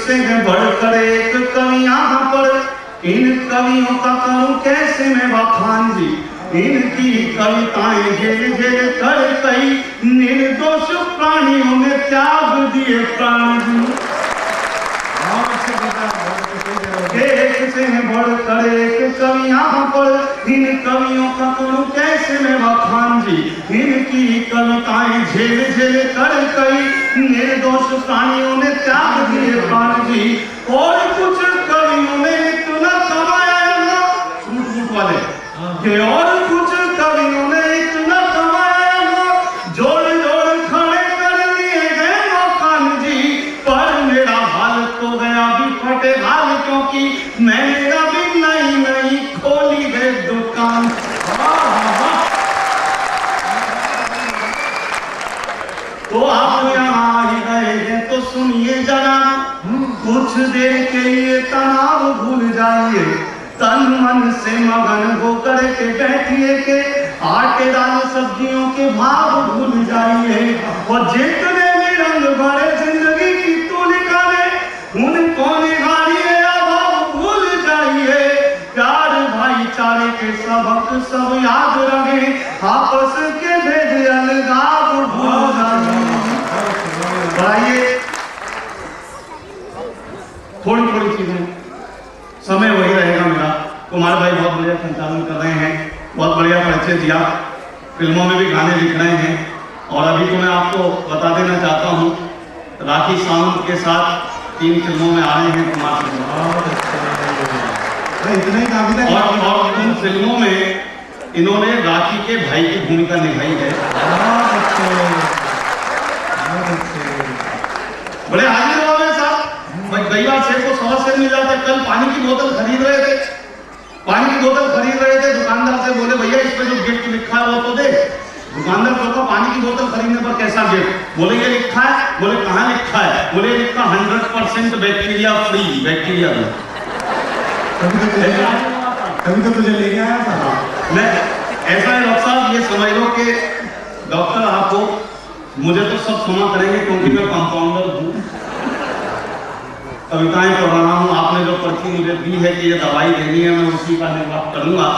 से बढ़कर एक कवि यहाँ पर, इन कवियों का करूं कैसे मैं बखान जी। इनकी कविताएं झेल झेल कर कई निर्दोष प्राणियों ने त्याग दिए प्राण जी। एक से बढ़कर एक कवि यहाँ पर, इन कवियों का करूं कैसे मैं बखान जी। इनकी कविताएं झेल झेल कर कई निर्दोष प्राणियों ने त्याग दिए प्राण जी। और कुछ कवियों ने इतना कमाया ना, झूठ झूठ वाले के, और कुछ कवियों ने इतना कमाया ना, जोड़ जोड़ खड़े कर लिए गए मकान जी। पर मेरा हाल तो गया भी फटे हाल, क्योंकि मैंने अभी नई नई खोली है दुकान। तो आप यहाँ ही गए हैं तो सुनिए जरा, कुछ देर के लिए तनाव भूल जाइए, तन मन से मगन होकर के बैठिए के आटे दाल सब्जियों के भाव भूल जाइए। और जितने भी रंग भरे जिंदगी की तुलिका में, उनको निहारिए अभाव भूल जाइए। प्यार भाईचारे के सबक सब याद रहे, आपस के भेद अलगाव भूल जाइए। आइए थोड़ी थोड़ी चीजें, समय वही रहेगा मेरा। कुमार भाई बहुत बढ़िया संचालन कर रहे हैं, बहुत बढ़िया परिचय दिया, फिल्मों में भी गाने लिख रहे हैं। और अभी तो मैं आपको बता देना चाहता हूँ, राखी सावंत के साथ 3 फिल्मों में आ रहे हैं कुमार भाई। और उन फिल्मों में इन्होंने राखी के भाई की भूमिका निभाई है। बड़े हाजिर हो गए साहब। कई बार शेर को 100 शेर मिल जाता है। कल पानी की बोतल खरीद रहे थे, दुकानदार से बोले भैया इस पे जो गिफ्ट लिखा है वो तो दे। दुकानदार को पानी की बोतल खरीदने पर कैसा गिफ्ट? बोले ये लिखा है। बोले कहाँ लिखा है? बोले लिखा 100% बैक्टीरिया फ्री, बैक्टीरिया दो। कभी तो तुझे लेके आया था मैं। ऐसा है डॉक्टर साहब, ये समझ लो कि डॉक्टर आपको, मुझे तो सब क्षमा करेंगे क्योंकि मैं कंपाउंडर हूँ, कविताएं पढ़ रहा हूँ। आपने जो पर्ची मुझे दी है कि ये दवाई देनी है, मैं उसी का निर्वाह करूंगा।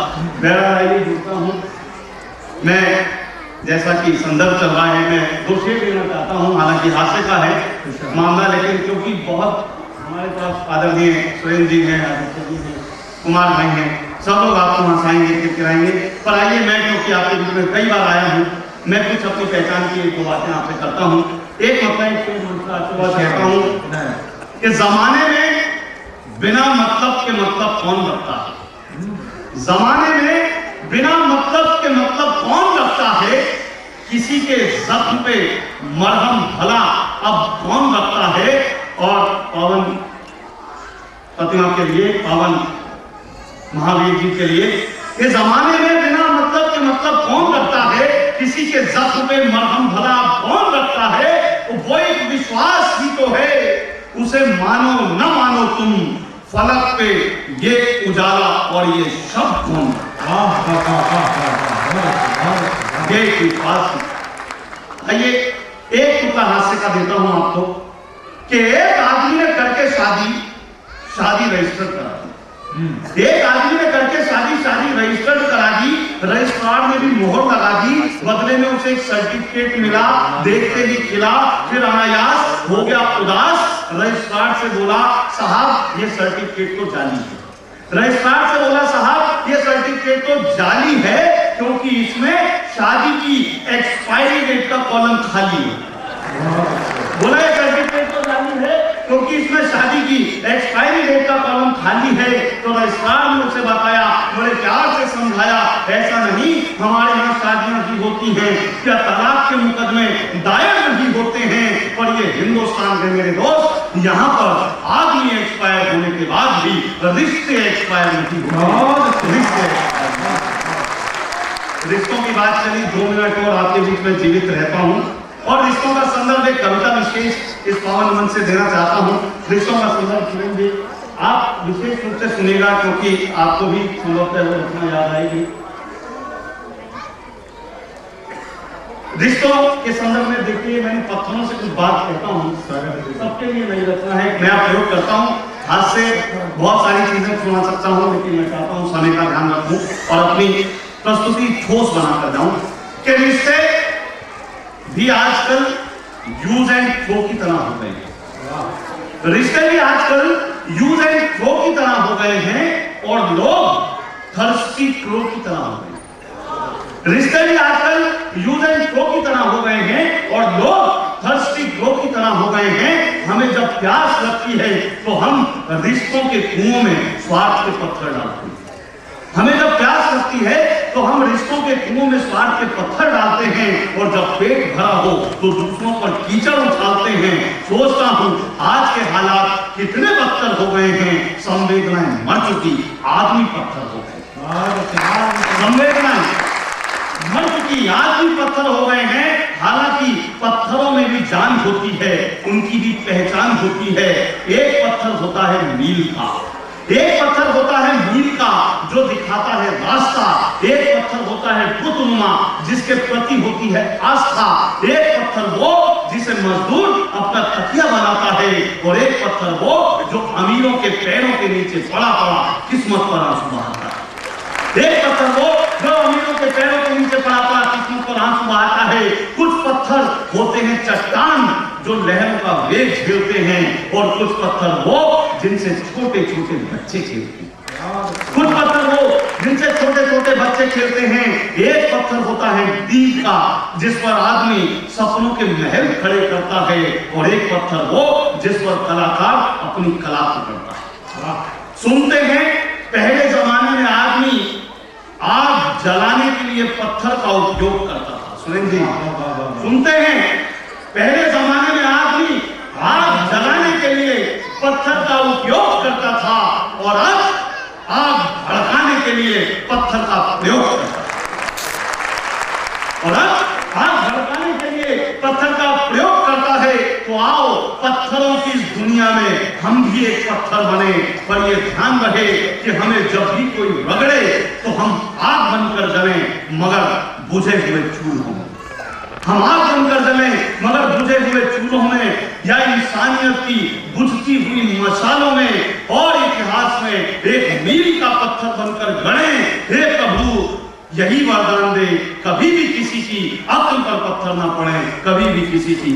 बहरहाल जुड़ता हूँ मैं, जैसा कि संदर्भ चल रहा है, मैं 2 शेर देना चाहता हूँ। हालांकि हास्य का है मामला, लेकिन क्योंकि बहुत हमारे पास आदरणीय सुरेंद्र जी हैं, कुमार भाई हैं, सब लोग आपको हंसाएंगे, किरकिराएंगे। पर आइए, मैं क्योंकि आपके बीच में कई बार आया हूँ, मैं कुछ अपनी पहचान की 1-2 बातें आपसे करता हूँ। एक मतलब कहता हूँ कि जमाने में बिना मतलब के मतलब कौन रखता है? जमाने में बिना मतलब के मतलब कौन रखता है? किसी के जख्म पे मरहम भला अब कौन रखता है? और पावन प्रतिमा के लिए, पावन महावीर जी के लिए, इस जमाने में बिना मतलब के मतलब कौन रखता है? किसी के जख्म पे मरहम भला कौन रखता है? वो एक विश्वास ही तो है, उसे मानो न मानो तुम, फलक पे ये उजाला और ये शब्द कौन? ये विश्वास। आइए एक टुकड़ा हास्य का देता हूं आपको कि एक आदमी ने करके शादी रजिस्टर करा दी। एक आदमी ने करके शादी रजिस्टर करा दी, रजिस्ट्रार ने भी मोहर लगा दी, बदले में उसे एक सर्टिफिकेट मिला, देखते ही खिला, फिर अनायास हो गया उदास। रजिस्ट्रार से बोला साहब ये सर्टिफिकेट तो जाली है। रजिस्ट्रार से बोला साहब ये सर्टिफिकेट तो जाली है क्योंकि इसमें शादी की एक्सपायरी डेट का कॉलम खाली है। बोला ये सर्टिफिकेट तो जाली है क्योंकि इसमें शादी की एक्सपायरी डेट का कॉलम खाली है। तो रजिस्ट्रार ने उसे बताया, बड़े प्यार से समझाया, ऐसा नहीं, हमारे यहाँ शादियां भी होती हैं, क्या तलाक के मुकदमे दायर नहीं होते हैं, पर ये हिंदुस्तान के मेरे दोस्त, यहाँ पर आदमी एक्सपायर होने के बाद भी रिश्ते एक्सपायर नहीं होते। रिश्तों की बात चली, 2 मिनट और आपके बीच में जीवित रहता हूँ और रिश्तों का संदर्भ एक कविता विशेष इस पावन मंच से देना चाहता हूँ। रिश्तों का संदर्भ सुनेंगे आप, विशेष रूप से सुनेगा क्योंकि आपको भी संभवतः वो रचना याद आएगी। रिश्तों के संदर्भ में देखिए, मैंने पत्थरों से कुछ बात कहता हूँ, सबके लिए नहीं रखना है, नया प्रयोग करता हूँ। हाथ से बहुत सारी चीजें सुना सकता हूँ, लेकिन मैं चाहता हूँ समय का ध्यान रखूं और अपनी प्रस्तुति ठोस बनाकर जाऊं कि रिश्ते भी आजकल यूज एंड थ्रो की तरह हो गए हैं। रिश्ते भी आजकल यूज एंड थ्रो की तरह हो गए हैं और लोग थर्स्टी क्रो की तरह हो गए हैं। रिश्ते भी आजकल यूज एंड थ्रो की तरह हो गए हैं और लोग थर्स्टी क्रो की तरह हो गए हैं। हमें जब प्यास लगती है तो हम रिश्तों के कुओं में स्वार्थ के पत्थर डालते हैं। हमें जब प्यास लगती है तो हम रिश्तों के कुओं में स्वार्थ के पत्थर डालते हैं और जब पेट भरा हो तो दूसरों पर कीचड़ उछालते हैं। सोचता हूं आज के हालात कितने बदतर हो गए हैं। संवेदनाएं मर चुकी, आदमी पत्थर हो गए। संवेदनाएं मर चुकी, आदमी पत्थर हो गए हैं। हालांकि पत्थरों में भी जान होती है, उनकी भी पहचान होती है। एक पत्थर होता है मील का, एक पत्थर होता है मील का जो दिखाता है रास्ता। एक पत्थर होता है बुतनुमा जिसके प्रति होती है आस्था। एक पत्थर वो जिसे मजदूर अपना तकिया बनाता है और एक पत्थर वो जो अमीरों के पैरों के नीचे पड़ा पड़ा किस्मत पर आंसू बहाता है। एक पत्थर वो जो अमीरों के पैरों के नीचे पड़ा पड़ा किस्मत पर आंसू बहाता है। कुछ पत्थर होते हैं चट्टान जो लहरों का वेग झेलते हैं और कुछ पत्थर वो जिनसे छोटे छोटे बच्चे खेलते हैं। कुछ पत्थर वो जिनसे छोटे छोटे बच्चे खेलते हैं। एक पत्थर होता है दीप का जिस पर आदमी सपनों के महल खड़े करता है और एक पत्थर वो जिस पर कलाकार अपनी कला को करता है। सुनते हैं पहले जमाने में आदमी आग जलाने के लिए पत्थर का उपयोग करता था। सुनेंगे, सुनते हैं पहले जमाने में आदमी आग जलाने के लिए पत्थर का उपयोग करता था और अब आग भड़काने के लिए पत्थर का प्रयोग करता है। और अब आग भड़काने के लिए पत्थर का प्रयोग करता है। तो आओ पत्थरों की इस दुनिया में हम भी एक पत्थर बने, पर यह ध्यान रहे कि हमें जब भी कोई रगड़े तो हम आग बनकर जलें मगर बुझे हुए चूल्हों में। हम आग बनकर जलें मगर बुझे हुए चूल्हों में या इंसानियत की बुझती हुई मशालों में और इतिहास में एक मील का पत्थर बनकर गड़े। हे प्रभु यही वरदान दे, कभी भी किसी की अक्ल पर पत्थर ना पड़े, कभी भी किसी की